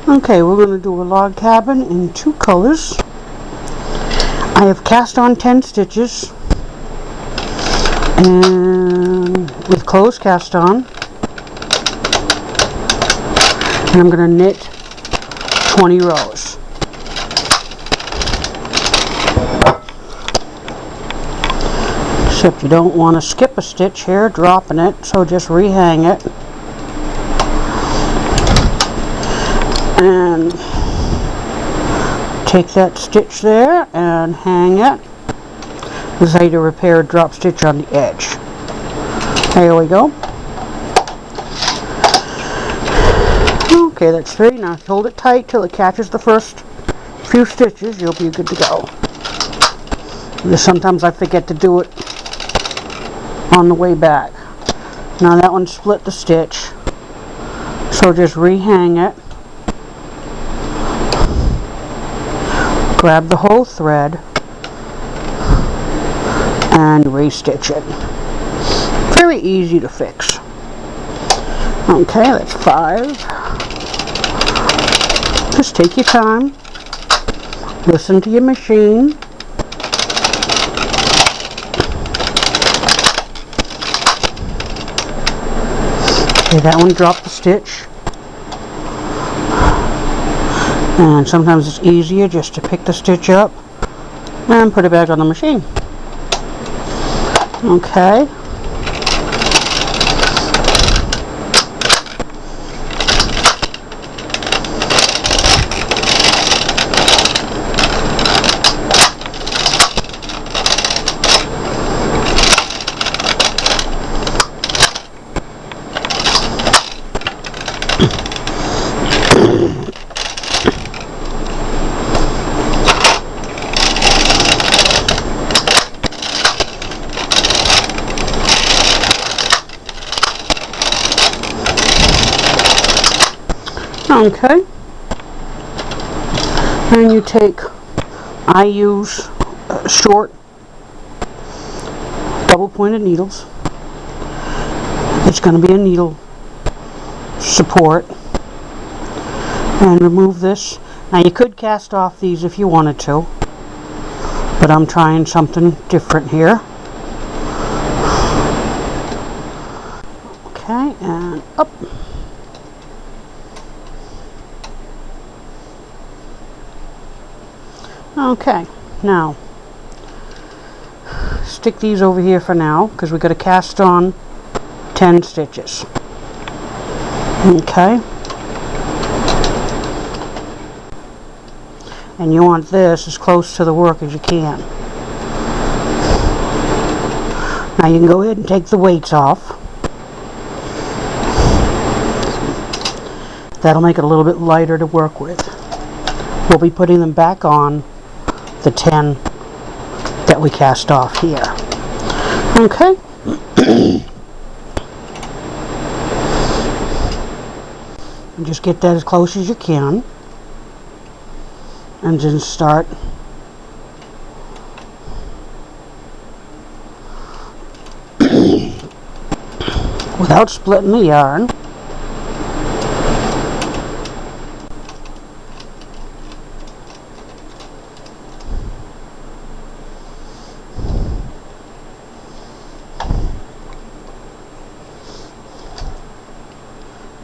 Okay, we're going to do a log cabin in 2 colors. I have cast on 10 stitches and with closed cast on, and I'm going to knit 20 rows. Except you don't want to skip a stitch here, dropping it, so just rehang it. And take that stitch there and hang it. This is how you repair a drop stitch on the edge. There we go. Okay, that's 3. Now hold it tight till it catches the first few stitches. You'll be good to go. Sometimes I forget to do it on the way back. Now that one split the stitch, so just rehang it. Grab the whole thread and restitch it. Very easy to fix. Okay, that's 5. Just take your time. Listen to your machine. Okay, that one dropped the stitch. And sometimes it's easier just to pick the stitch up and put it back on the machine. Okay. Okay, and you take, I use short double pointed needles. It's going to be a needle support, and remove this. Now you could cast off these if you wanted to, but I'm trying something different here. Okay, and up. Okay, now stick these over here for now because we've got to cast on 10 stitches. Okay, and you want this as close to the work as you can. Now you can go ahead and take the weights off. That'll make it a little bit lighter to work with. We'll be putting them back on the 10 that we cast off here. Okay. And just get that as close as you can, and then start without splitting the yarn.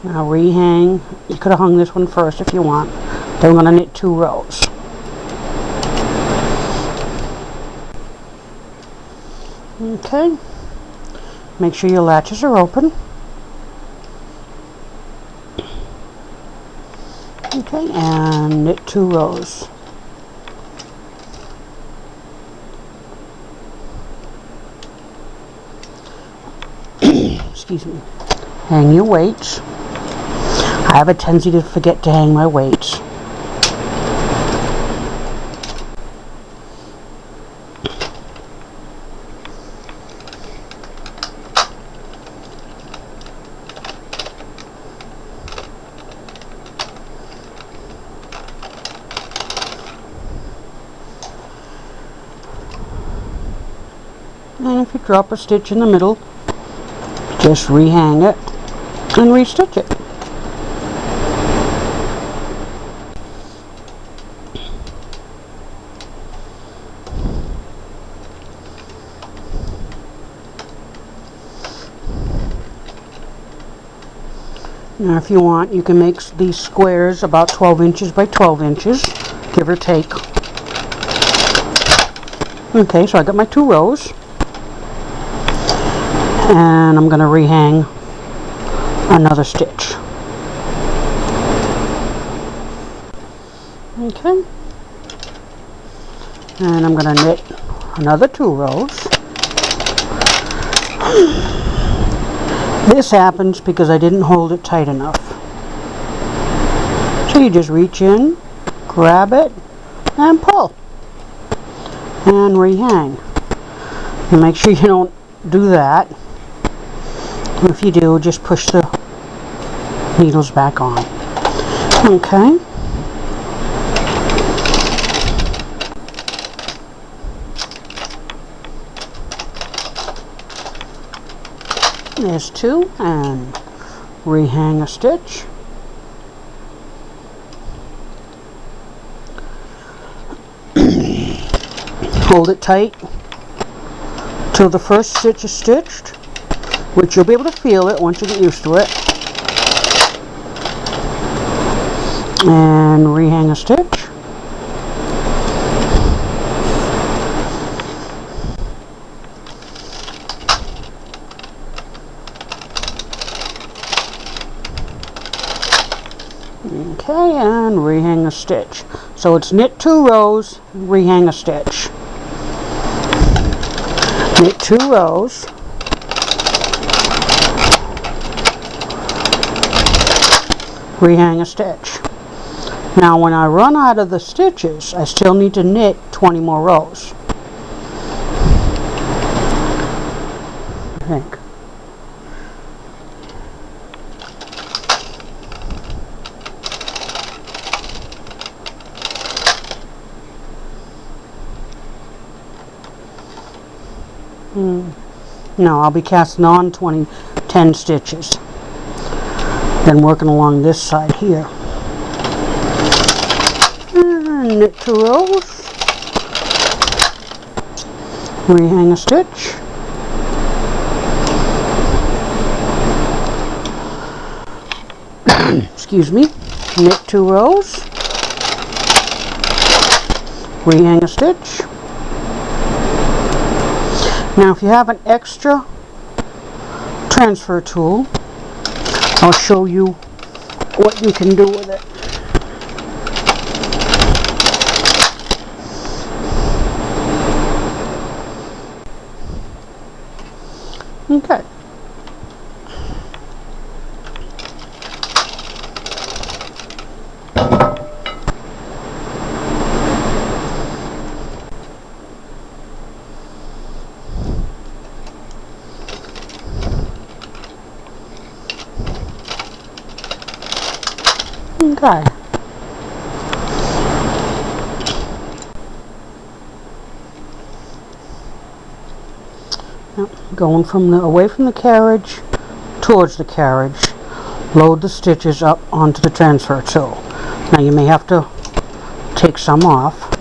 Now rehang. You could have hung this one first if you want. Then we're going to knit 2 rows. Okay. Make sure your latches are open. Okay, and knit 2 rows. Excuse me. Hang your weights. I have a tendency to forget to hang my weights. And if you drop a stitch in the middle, just rehang it and restitch it. Now if you want, you can make these squares about 12 inches by 12 inches, give or take. Okay, so I got my 2 rows. And I'm going to rehang another stitch. Okay. And I'm going to knit another 2 rows. This happens because I didn't hold it tight enough. So you just reach in, grab it, and pull. And rehang. And make sure you don't do that. If you do, just push the needles back on. Okay. There's 2, and rehang a stitch. Hold it tight till the first stitch is stitched, which you'll be able to feel it once you get used to it. And rehang a stitch. Okay, and rehang a stitch. So it's knit 2 rows, rehang a stitch. Knit 2 rows. Rehang a stitch. Now when I run out of the stitches, I still need to knit 20 more rows. I think. No, I'll be casting on 10 stitches. Then working along this side here. And knit 2 rows. Rehang a stitch. Excuse me. Knit 2 rows. Rehang a stitch. Now if you have an extra transfer tool, I'll show you what you can do with it. Okay. Okay. Now, going from away from the carriage towards the carriage, load the stitches up onto the transfer tool. Now you may have to take some off.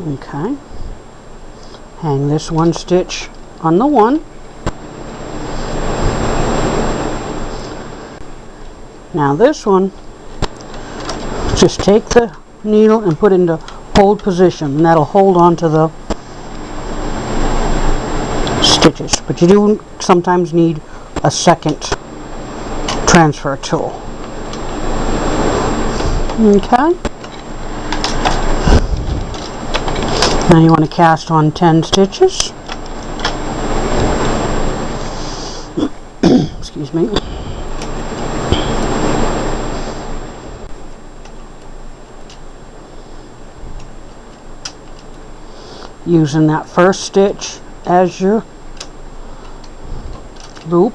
Okay, hang this one stitch on the one. Now this one, just take the needle and put into hold position, and that'll hold on to the stitches. But you do sometimes need a second transfer tool. Okay. Now you want to cast on 10 stitches. Excuse me. Using that first stitch as your loop.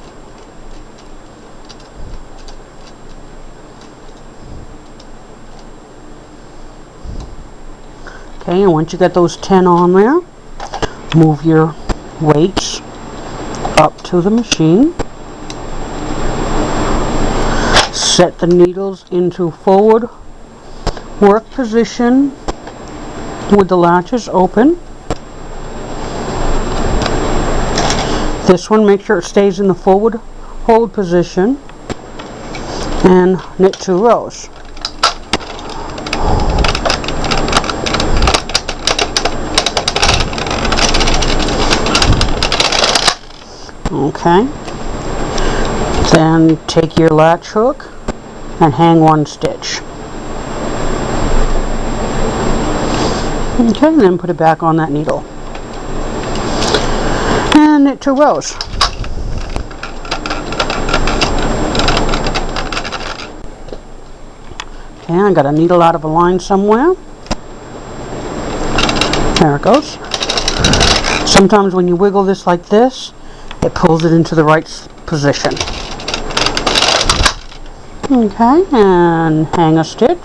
Okay, and once you get those 10 on there, Move your weights up to the machine. Set the needles into forward work position with the latches open. This one, make sure it stays in the forward hold position, and knit 2 rows. Okay, then take your latch hook and hang 1 stitch. Okay, and then put it back on that needle. And knit 2 rows. Okay, I got a needle out of a line somewhere. There it goes. Sometimes when you wiggle this like this, it pulls it into the right position. Okay, and hang a stitch.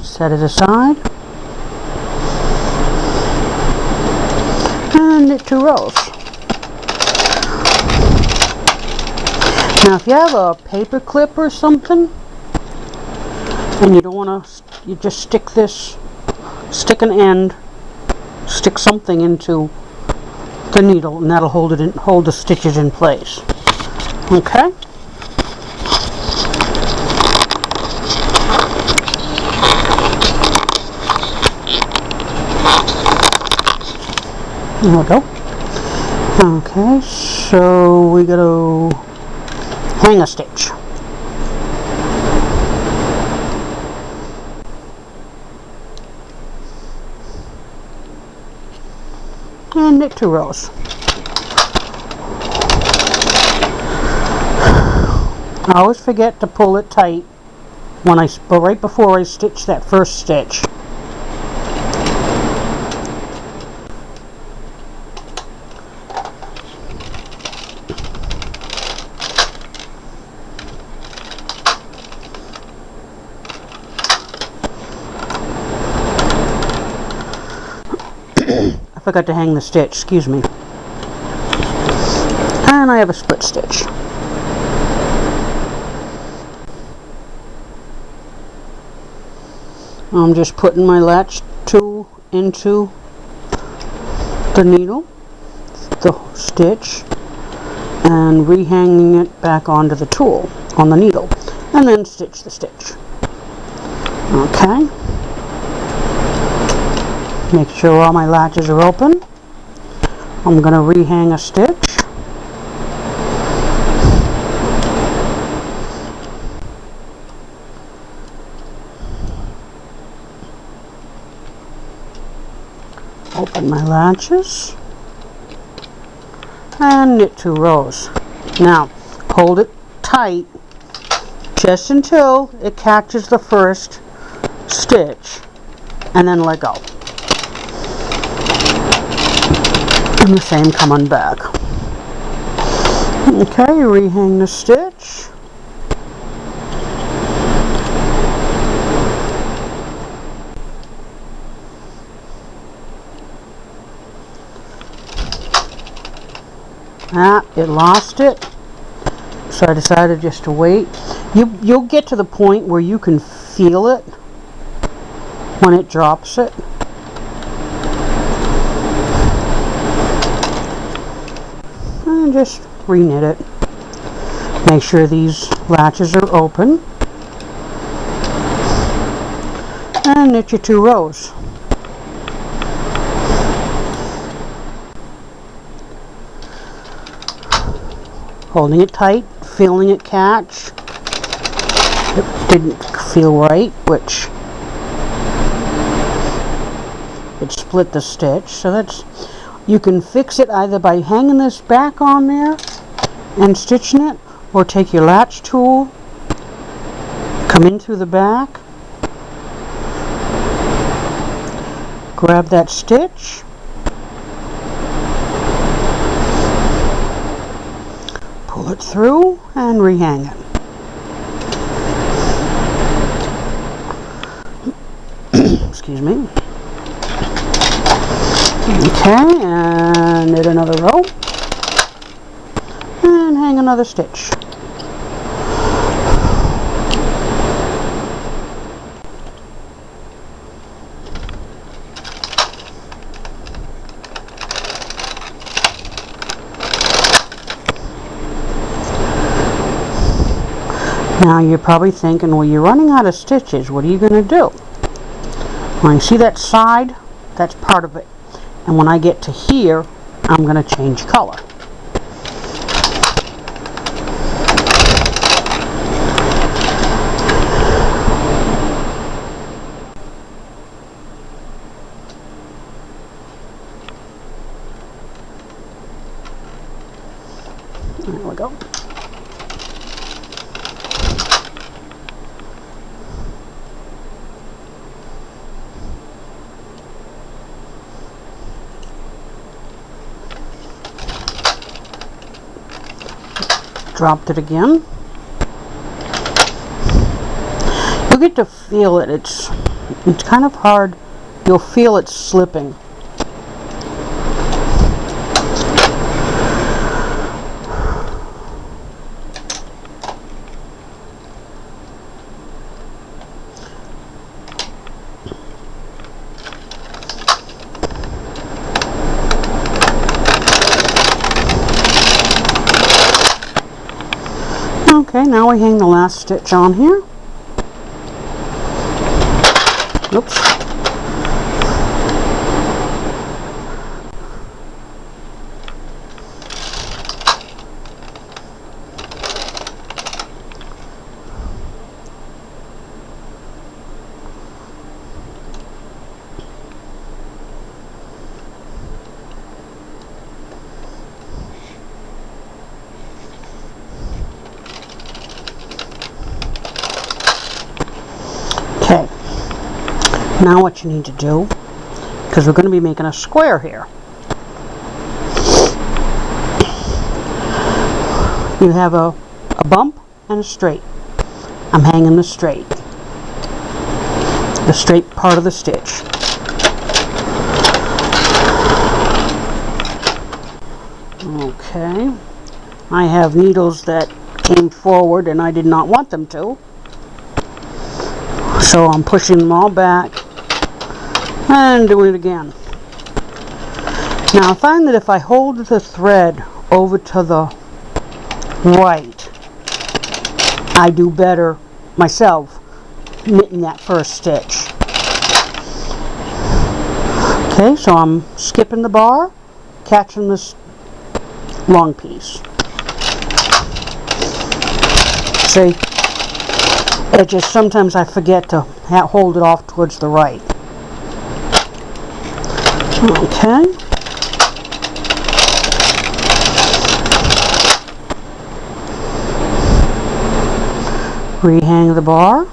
Set it aside. And knit 2 rows. Now if you have a paper clip or something, and you don't want to, you just stick an end, stick something into the needle, and that'll hold the stitches in place. Okay. There we go. Okay, so we gotta hang a stitch. And knit 2 rows. I always forget to pull it tight right before I stitch that first stitch. I forgot to hang the stitch, excuse me. And I have a split stitch. I'm just putting my latch tool into the needle, the stitch, and rehanging it back onto the tool, on the needle, and then stitch the stitch. Okay. Make sure all my latches are open. I'm going to rehang a stitch. Open my latches and knit 2 rows. Now hold it tight just until it catches the first stitch, and then let go. And the same coming back. Okay, rehang the stitch. It lost it, so I decided just to wait. You'll get to the point where you can feel it when it drops it. And just re-knit it. Make sure these latches are open. And knit your 2 rows. Holding it tight, feeling it catch. It didn't feel right, which it split the stitch. So that's, you can fix it either by hanging this back on there and stitching it, or take your latch tool, come in through the back, grab that stitch, pull it through and rehang it. excuse me. Okay, and knit another row. And hang another stitch. Now you're probably thinking, well, you're running out of stitches. What are you going to do? Well, you see that side? That's part of it. And when I get to here, I'm going to change color. There we go. Dropped it again. You get to feel it. It's kind of hard. You'll feel it slipping. Okay, now we hang the last stitch on here. Oops. Okay, now what you need to do, because we're going to be making a square here. You have a bump and a straight. I'm hanging the straight part of the stitch. Okay, I have needles that came forward and I did not want them to. So I'm pushing them all back and doing it again. Now I find that if I hold the thread over to the right, I do better myself knitting that first stitch. Okay, so I'm skipping the bar, catching this long piece. See? It just sometimes I forget to hold it off towards the right. Okay. Rehang the bar.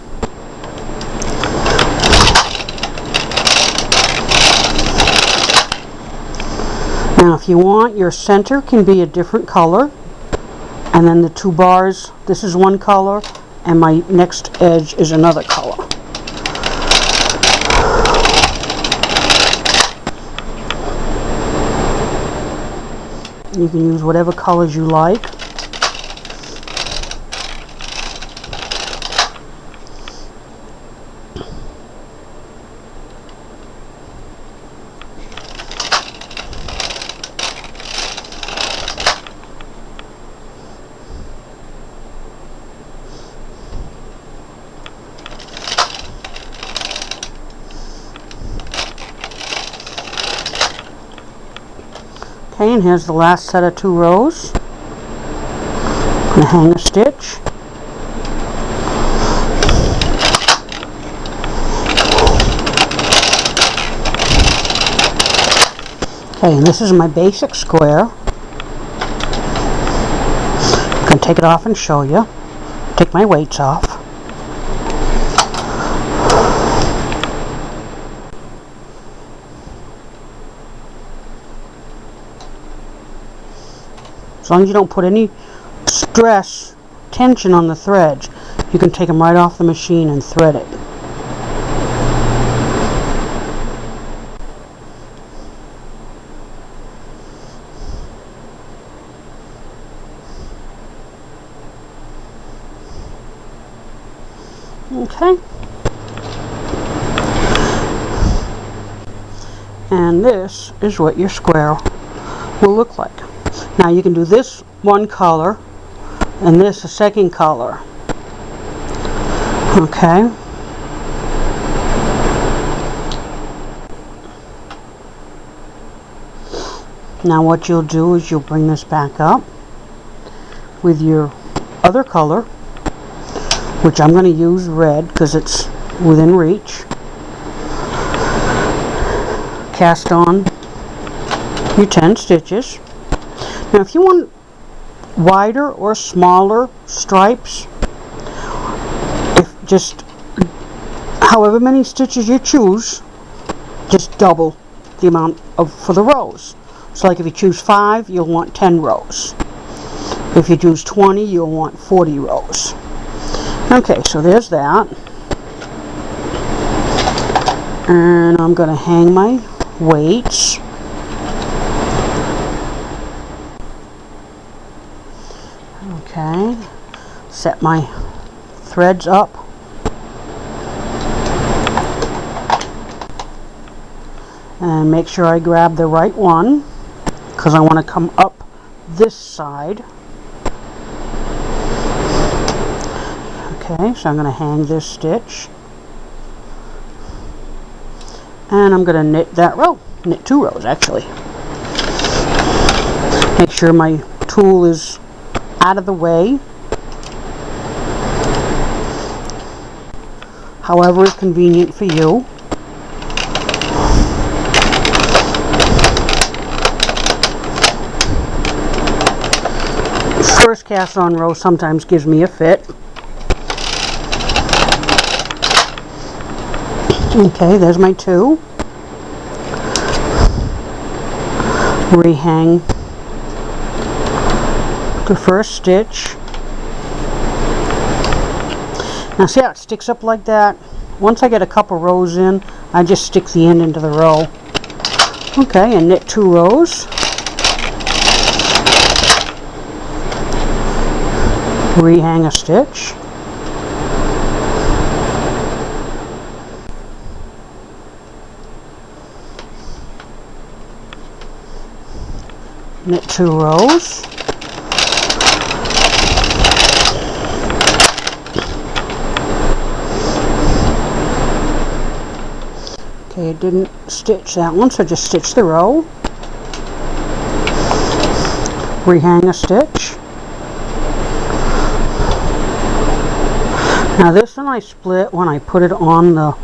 Now if you want, your center can be a different color, and then the two bars, this is one color and my next edge is another color. You can use whatever colors you like. Okay, and here's the last set of 2 rows. I'm going to hang a stitch. Okay, and this is my basic square. I'm going to take it off and show you. Take my weights off. As long as you don't put any stress, tension on the threads, you can take them right off the machine and thread it. Okay. And this is what your square will look like. Now you can do this one color and this a second color. Okay. Now what you'll do is you'll bring this back up with your other color, which I'm going to use red because it's within reach. Cast on your 10 stitches. Now if you want wider or smaller stripes, if just however many stitches you choose, just double the amount for the rows. So like if you choose 5, you'll want 10 rows. If you choose 20, you'll want 40 rows. Okay, so there's that. And I'm going to hang my weights. Okay, set my threads up. And make sure I grab the right one, because I want to come up this side. Okay, so I'm going to hang this stitch. And I'm going to knit that row. Knit 2 rows actually. Make sure my tool is out of the way. However is convenient for you. First cast on row sometimes gives me a fit. Okay, there's my 2. Rehang the first stitch. Now see how it sticks up like that? Once I get a couple rows in, I just stick the end into the row. Okay, and knit 2 rows. Rehang a stitch. Knit 2 rows. Okay, I didn't stitch that one, so just stitch the row. Rehang a stitch. Now this one I split when I put it on the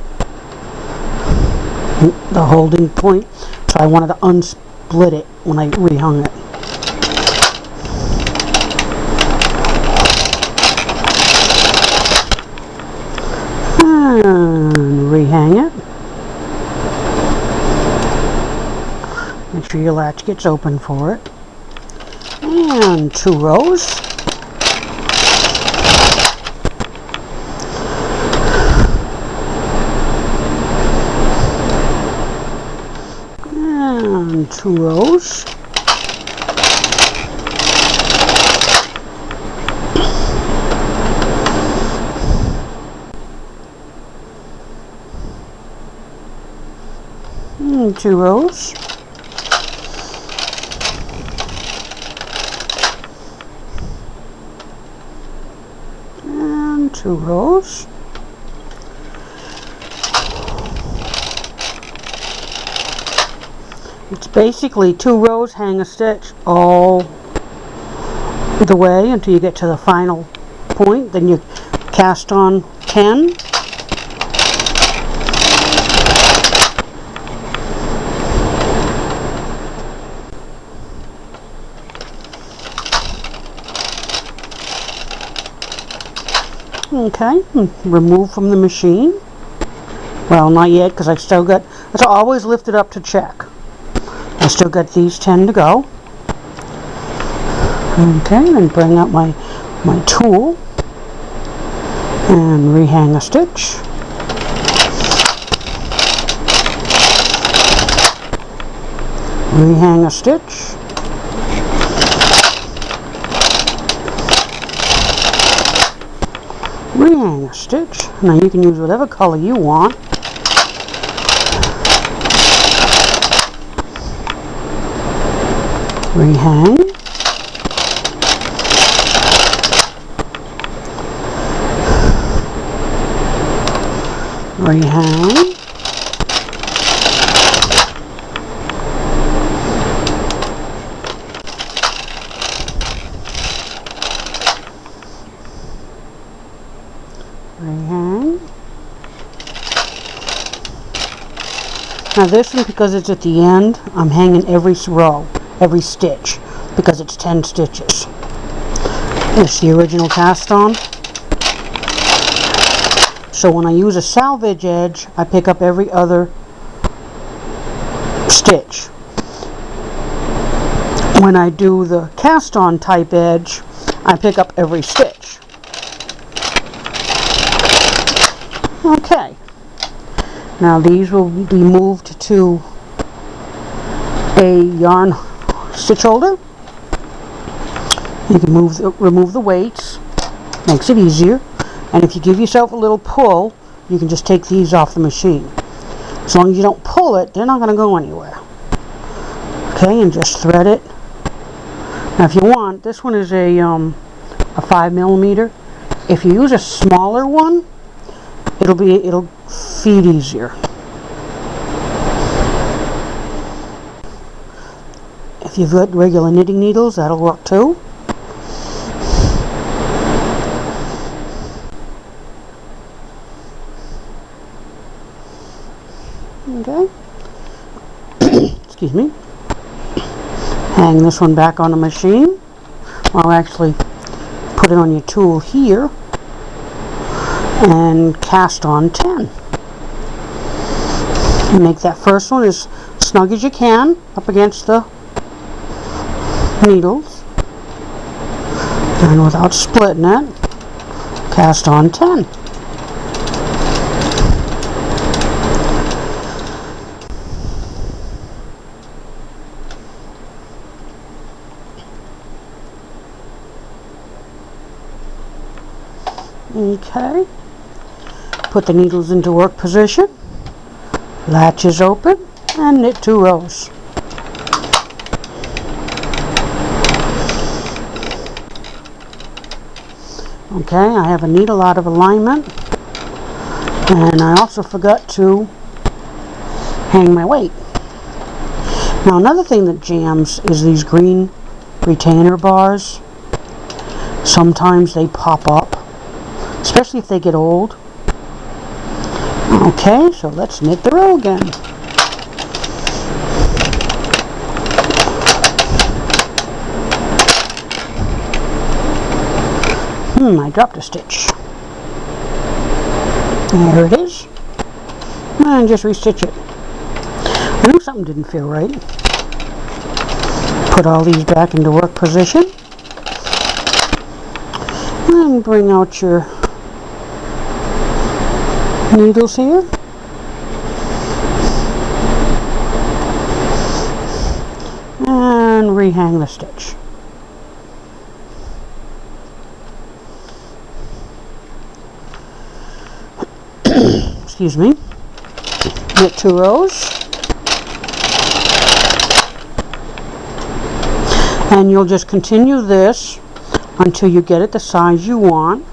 holding point, so I wanted to unsplit it when I rehung it. And rehang it. Make sure your latch gets open for it. And 2 rows. And 2 rows. And 2 rows. And 2 rows. It's basically 2 rows, hang a stitch all the way until you get to the final point. Then you cast on 10. Okay, remove from the machine. Well, not yet, because I still got, so I always lift it up to check. I still got these 10 to go. Okay, then bring up my tool and rehang a stitch. Rehang a stitch. Rehang a stitch. Now you can use whatever color you want. Rehang. Rehang. Rehang. Now this one, because it's at the end, I'm hanging every row, every stitch, because it's 10 stitches. It's the original cast on. So when I use a salvage edge, I pick up every other stitch. When I do the cast on type edge, I pick up every stitch. Okay. Now these will be moved to a yarn stitch holder. You can remove the weights, makes it easier. And if you give yourself a little pull, you can just take these off the machine. As long as you don't pull it, they're not going to go anywhere. Okay, and just thread it. Now if you want, this one is a 5mm. If you use a smaller one, it'll feed easier. If you've got regular knitting needles, that'll work too. Okay. Excuse me. Hang this one back on the machine. I'll actually put it on your tool here and cast on 10. And make that first one as snug as you can up against the needles, and without splitting it, cast on 10. Okay, put the needles into work position, latches open, and knit 2 rows. Okay, I have a needle out of alignment, and I also forgot to hang my weight. Now another thing that jams is these green retainer bars. Sometimes they pop up, especially if they get old. Okay, so let's knit the row again. I dropped a stitch. There it is. And just restitch it. I knew something didn't feel right. Put all these back into work position. And bring out your needles here. And rehang the stitch. Excuse me. Knit 2 rows. And you'll just continue this until you get it the size you want.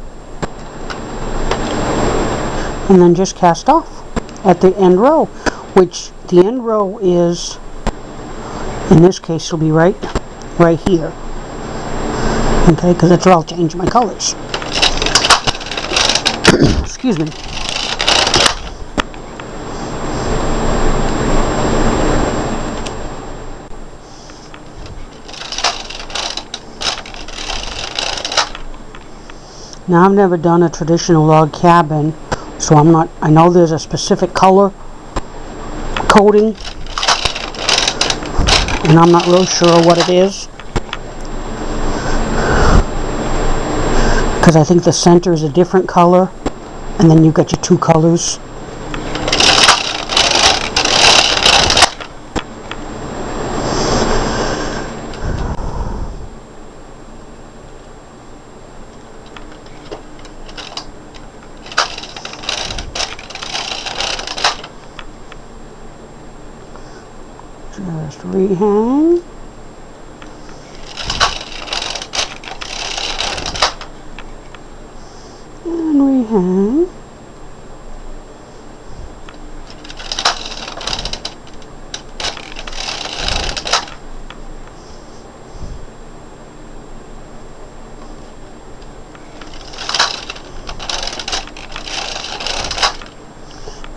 And then just cast off at the end row, which the end row is, in this case, will be right here. Okay, because that's where I'll change my colors. Excuse me. Now I've never done a traditional log cabin, so I know there's a specific color coding, and I'm not real sure what it is. Because I think the center is a different color, and then you've got your 2 colors. Just rehang. And rehang.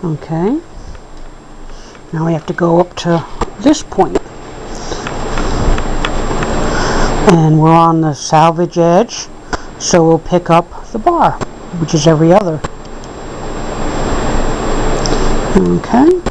Okay. Now we have to go up to this point. And we're on the salvage edge, so we'll pick up the bar, which is every other. Okay.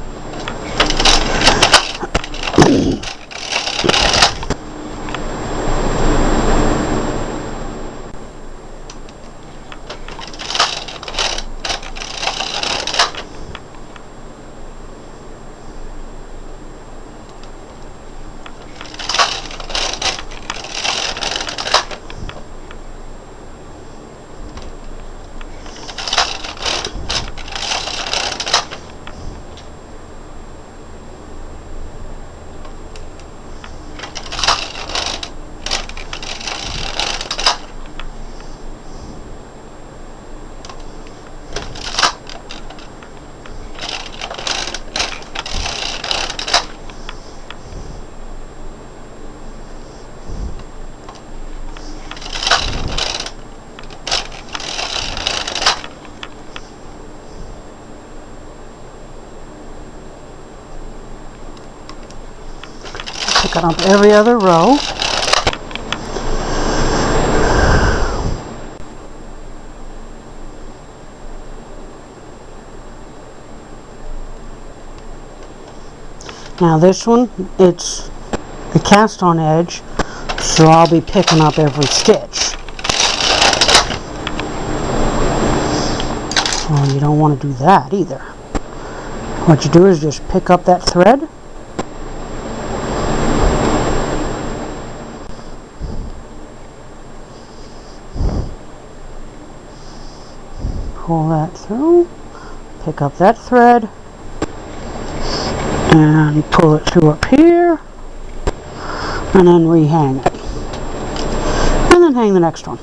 Picking up every other row. Now this one, it's a cast on edge, so I'll be picking up every stitch. Well, you don't want to do that either. What you do is just pick up that thread, pull that through, pick up that thread, and pull it through up here, and then rehang it. And then hang the next one.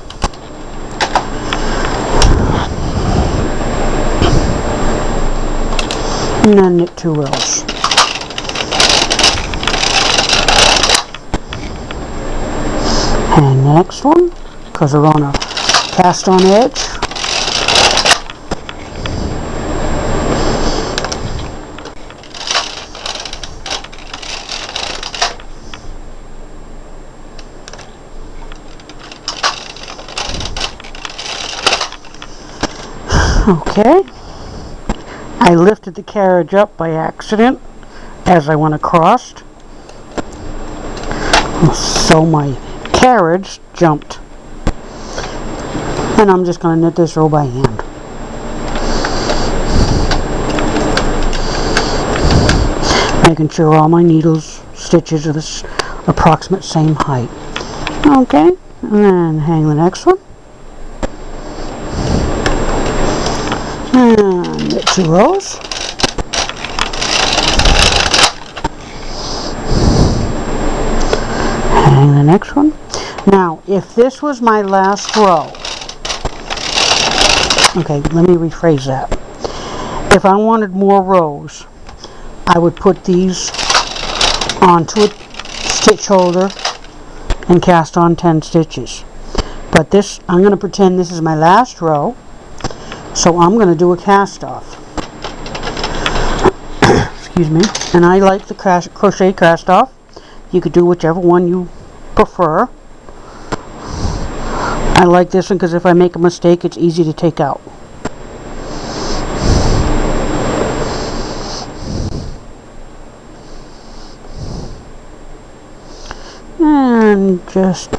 And then knit 2 rows. Hang the next one, because we're on a cast on edge. Okay, I lifted the carriage up by accident as I went across, so my carriage jumped, and I'm just going to knit this row by hand. Making sure all my needles, stitches are this approximate same height. Okay, and then hang the next one. And knit 2 rows. Hang the next one. Now, if this was my last row, okay, let me rephrase that. If I wanted more rows, I would put these onto a stitch holder and cast on 10 stitches. But this, I'm going to pretend this is my last row. So I'm going to do a cast off. Excuse me. And I like the crochet cast off. You could do whichever one you prefer. I like this one because if I make a mistake, it's easy to take out. And just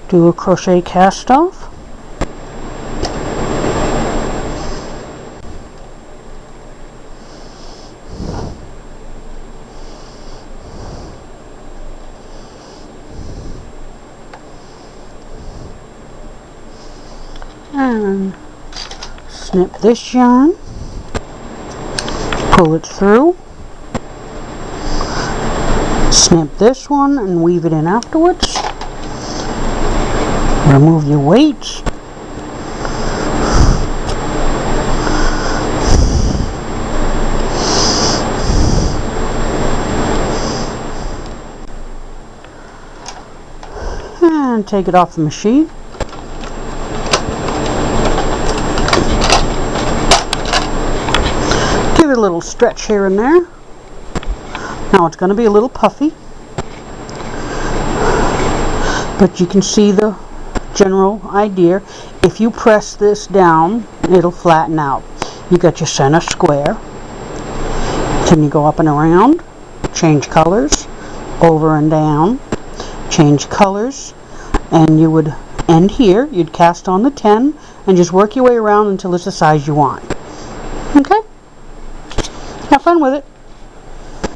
do a crochet cast off. And snip this yarn, pull it through, snip this one and weave it in afterwards. Remove your weights. And take it off the machine. Give it a little stretch here and there. Now it's going to be a little puffy, but you can see the general idea. If you press this down, it'll flatten out. You got your center square. Then you go up and around, change colors, over and down, change colors, and you would end here. You'd cast on the 10 and just work your way around until it's the size you want. Okay? Have fun with it.